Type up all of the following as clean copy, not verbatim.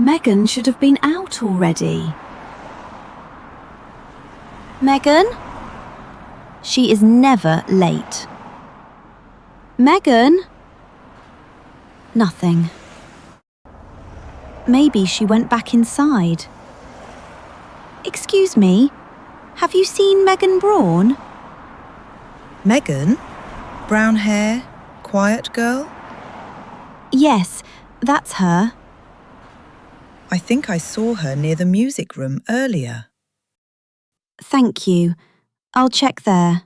Megan should have been out already. Megan? She is never late. Megan? Nothing. Maybe she went back inside. Excuse me, have you seen Megan Braun? Megan? Brown hair, quiet girl? Yes, that's her. I think I saw her near the music room earlier. Thank you. I'll check there.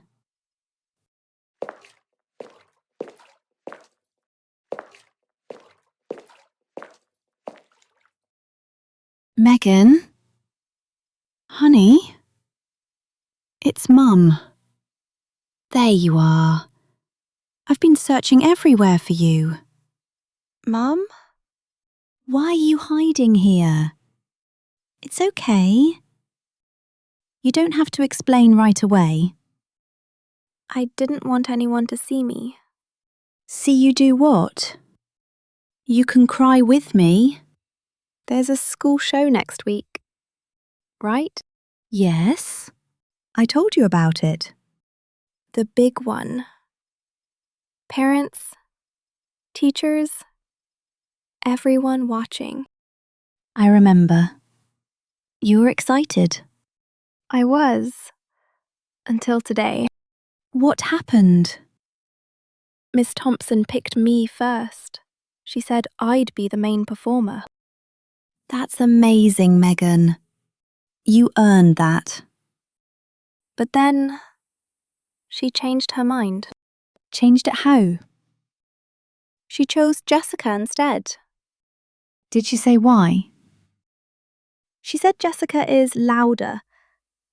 Megan? Honey? It's Mum. There you are. I've been searching everywhere for you. Mum? Why are you hiding here? It's okay. You don't have to explain right away. I didn't want anyone to see me. See you do what? You can cry with me. There's a school show next week, right? Yes. I told you about it. The big one. Parents, teachers, everyone watching. I remember. You were excited. I was. Until today. What happened? Miss Thompson picked me first. She said I'd be the main performer. That's amazing, Megan. You earned that. But then she changed her mind. Changed it how? She chose Jessica instead. Did she say why? She said Jessica is louder,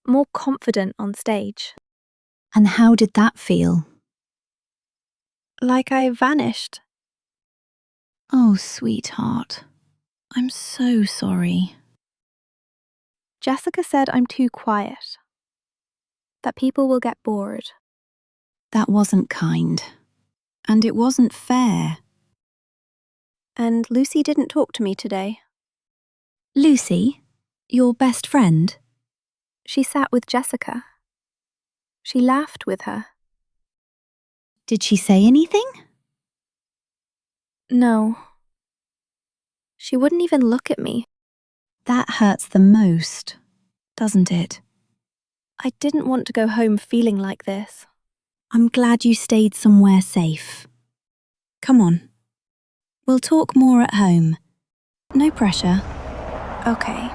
more confident on stage. And how did that feel? Like I vanished. Oh, sweetheart. I'm so sorry. Jessica said I'm too quiet. That people will get bored. That wasn't kind. And it wasn't fair. And Lucy didn't talk to me today. Lucy? Your best friend? She sat with Jessica. She laughed with her. Did she say anything? No. She wouldn't even look at me. That hurts the most, doesn't it? I didn't want to go home feeling like this. I'm glad you stayed somewhere safe. Come on. We'll talk more at home. No pressure. Okay.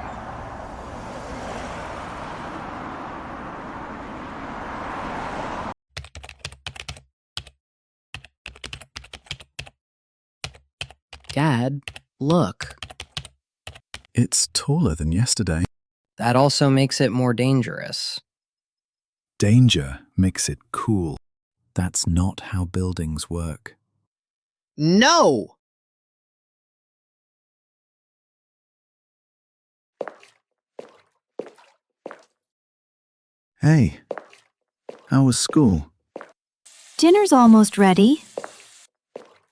Dad, look. It's taller than yesterday. That also makes it more dangerous. Danger makes it cool. That's not how buildings work. No! Hey, how was school? Dinner's almost ready.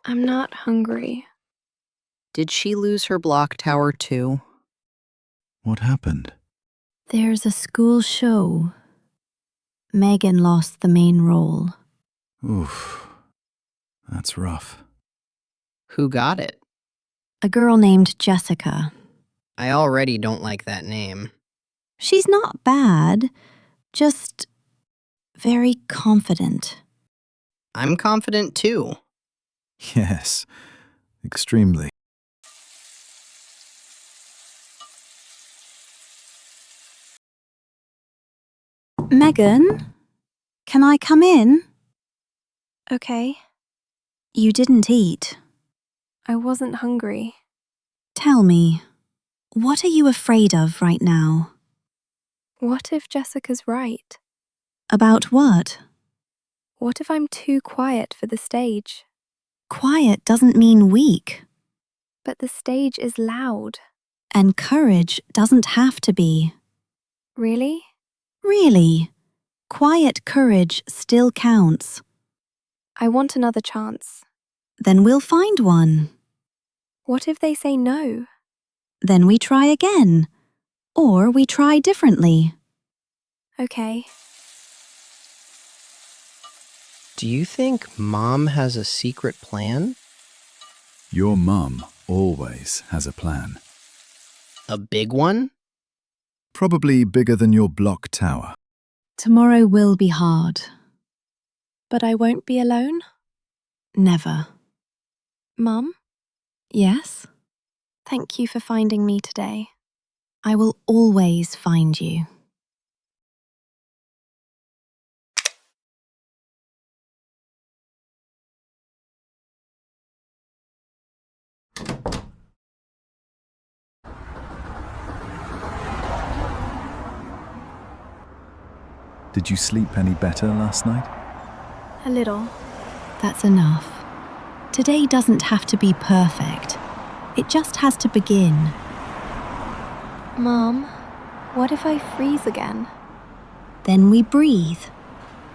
I'm not hungry. Did she lose her block tower too? What happened? There's a school show. Megan lost the main role. Oof, that's rough. Who got it? A girl named Jessica. I already don't like that name. She's not bad, just very confident. I'm confident too. Yes, extremely. Megan, can I come in? Okay. You didn't eat. I wasn't hungry. Tell me, what are you afraid of right now? What if Jessica's right? About what? What if I'm too quiet for the stage? Quiet doesn't mean weak, But the stage is loud. and courage doesn't have to be. Really? Really, quiet courage still counts. I want another chance. Then we'll find one. What if they say no? Then we try again. Or we try differently. Okay. Do you think Mom has a secret plan? Your mum always has a plan. A big one? Probably bigger than your block tower. Tomorrow will be hard. But I won't be alone? Never. Mum, Yes? thank you for finding me today. I will always find you. Did you sleep any better last night? A little. That's enough. Today doesn't have to be perfect. It just has to begin. Mom, what if I freeze again? Then we breathe.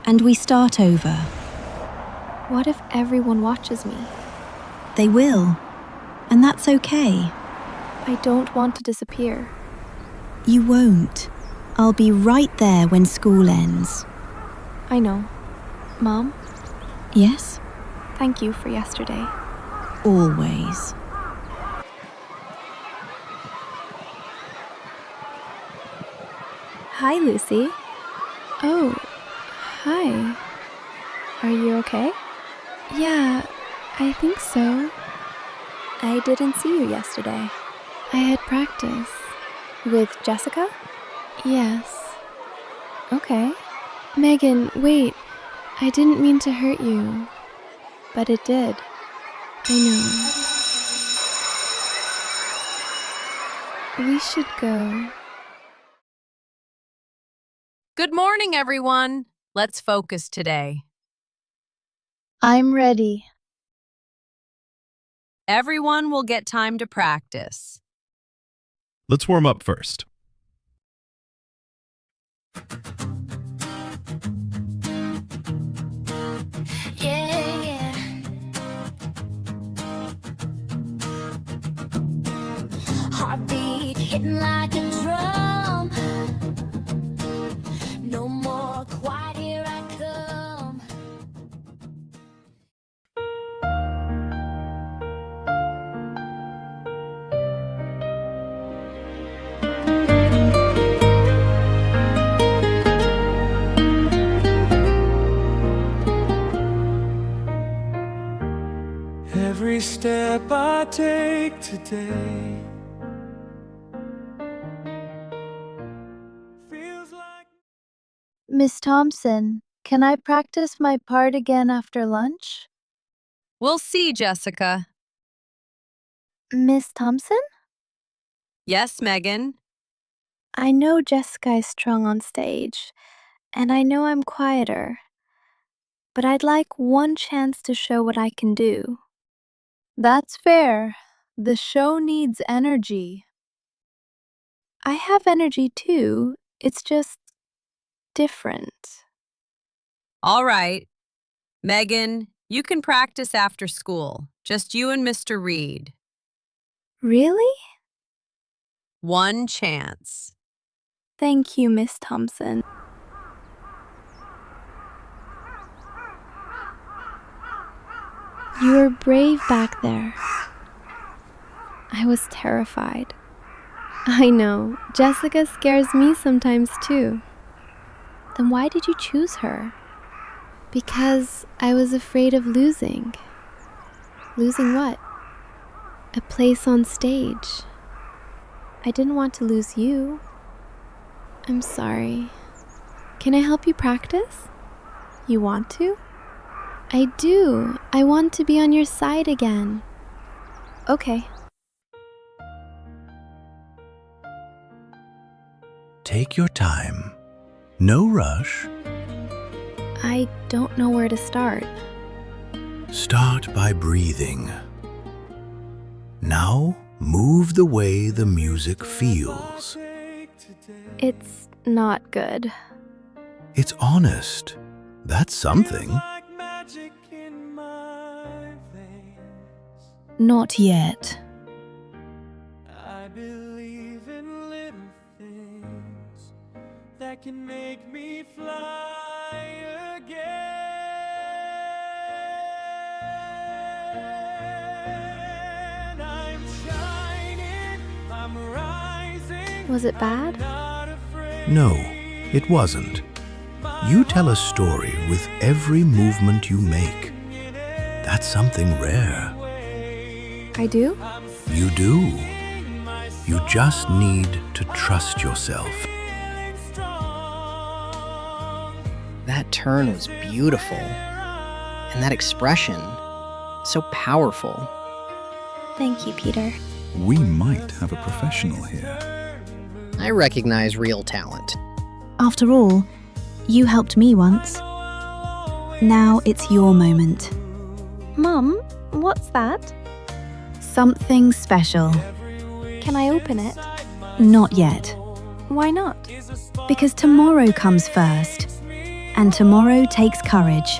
And we start over. What if everyone watches me? They will. And that's okay. I don't want to disappear. You won't. I'll be right there when school ends. I know. Mom, Yes? thank you for yesterday. Always. Hi, Lucy. Oh, hi. Are you okay? Yeah, I think so. I didn't see you yesterday. I had practice. With Jessica? Yes. Okay. Megan, wait. I didn't mean to hurt you. But it did. I know. We should go. Good morning, everyone. Let's focus today. I'm ready. Everyone will get time to practice. Let's warm up first. Yeah. Heartbeat hitting like a drum. No more quiet, here I come. Every step I take today feels like. Miss Thompson, can I practice my part again after lunch? We'll see, Jessica. Miss Thompson? Yes, Megan. I know Jessica is strong on stage, and I know I'm quieter. But I'd like one chance to show what I can do. That's fair. The show needs energy. I have energy too. It's just different. All right. Megan, you can practice after school. Just you and Mr. Reed. Really? One chance. Thank you, Miss Thompson. You were brave back there. I was terrified. I know. Jessica scares me sometimes too. Then why did you choose her? Because I was afraid of losing. Losing what? A place on stage. I didn't want to lose you. I'm sorry. Can I help you practice? You want to? I do. I want to be on your side again. Okay. Take your time. No rush. I don't know where to start. Start by breathing. Now move the way the music feels. It's not good. It's honest. That's something. Like magic in my veins. Not yet. I believe that can make me fly again. I'm shining, I'm rising. Was it bad? Not afraid. No, it wasn't. You tell a story with every movement you make. That's something rare. I do? You do. You just need to trust yourself. That turn was beautiful. And that expression, so powerful. Thank you, Peter. We might have a professional here. I recognize real talent. After all, you helped me once. Now it's your moment. Mom, what's that? Something special. Can I open it? Not yet. Why not? Because tomorrow comes first. And tomorrow takes courage.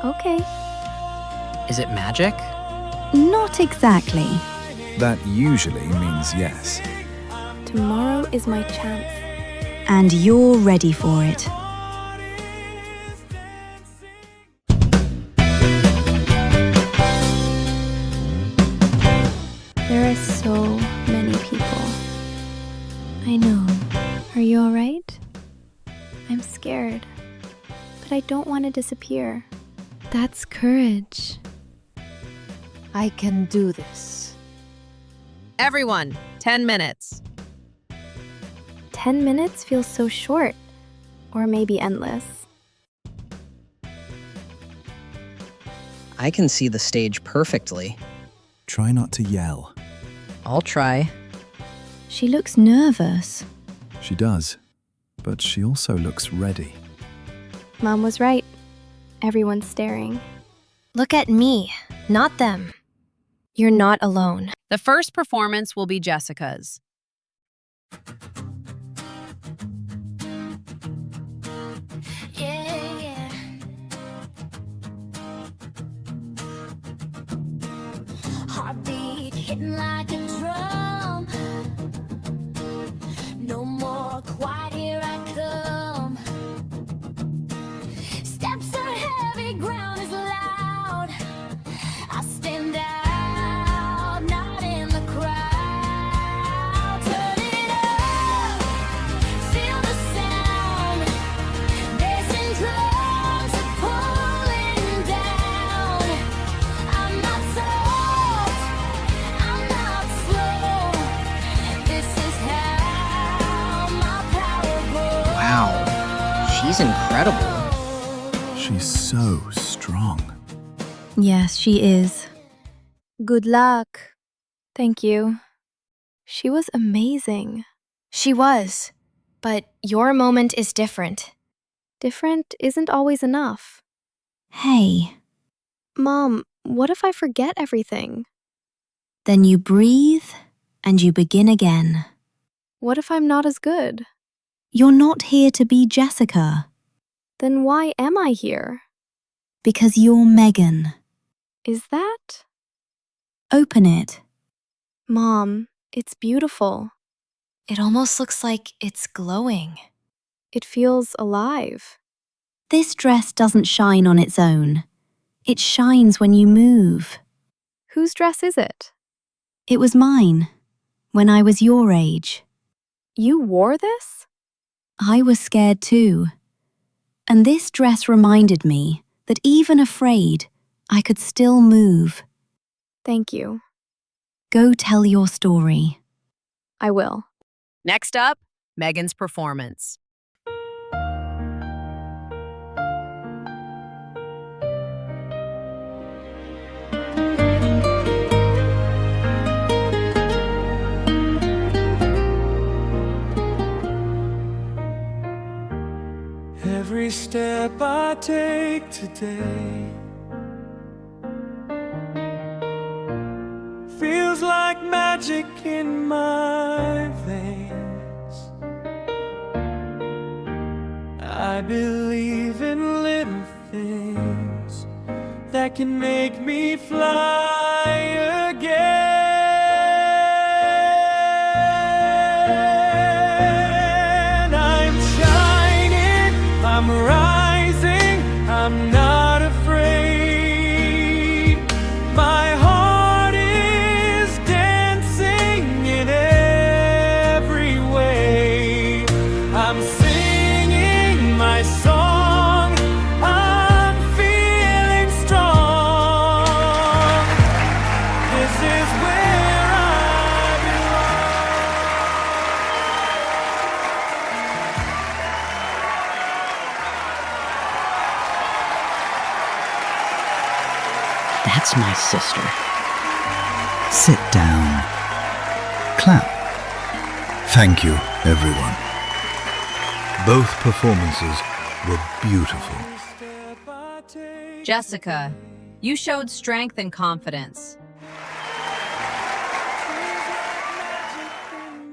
Okay. Is it magic? Not exactly. That usually means yes. Tomorrow is my chance. And you're ready for it. There are so many people. I know. Are you alright? I'm scared. But I don't want to disappear. That's courage. I can do this. Everyone, 10 minutes. 10 minutes feels so short. Or maybe endless. I can see the stage perfectly. Try not to yell. I'll try. She looks nervous. She does, but she also looks ready. Mom was right. Everyone's staring. Look at me, not them. You're not alone. The first performance will be Jessica's. Yeah, yeah. Heartbeat hitting like a drum. No more quiet, here I come. Steps are heavy, ground is loud. I stand out, not in the crowd. Turn it up, feel the sound. Bass drums are pulling down. I'm not soft, I'm not slow. This is how my power grows. Wow, she's incredible. She's so strong. Yes, she is. Good luck. Thank you. She was amazing. She was. But your moment is different. Different isn't always enough. Hey, Mom, what if I forget everything? then you breathe and you begin again. What if I'm not as good? You're not here to be Jessica, Then why am I here? because you're Megan. Is that? Open it. Mom, it's beautiful. It almost looks like it's glowing. It feels alive. This dress doesn't shine on its own. It shines when you move. Whose dress is it? It was mine, when I was your age. You wore this? I was scared too. And this dress reminded me that even afraid, I could still move. Thank you. Go tell your story. I will. Next up, Megan's performance. Every step I take today feels like magic in my veins. I believe in little things that can make me fly again. I'm shining. That's my sister. Sit down. Clap. Thank you, everyone. Both performances were beautiful. Jessica, you showed strength and confidence.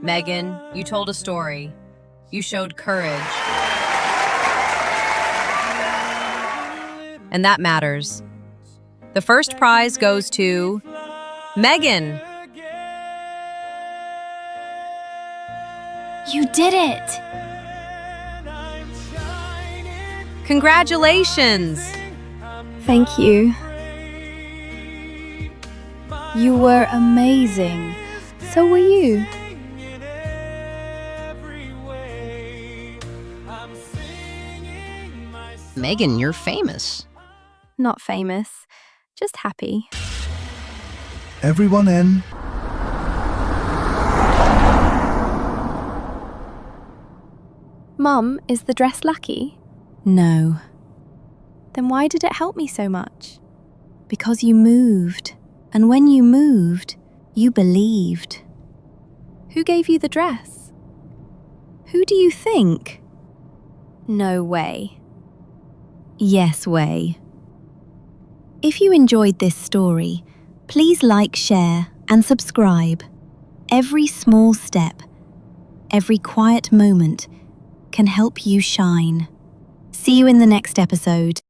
Megan, you told a story. You showed courage. And that matters. The first prize goes to Megan. You did it! Congratulations! Thank you. You were amazing. So were you. Megan, you're famous. Not famous, just happy. Everyone in? Mum, is the dress lucky? No, Then why did it help me so much? because you moved. And when you moved, you believed. Who gave you the dress? Who do you think? No way. Yes way. If you enjoyed this story, please like, share, and subscribe. Every small step, every quiet moment can help you shine. See you in the next episode.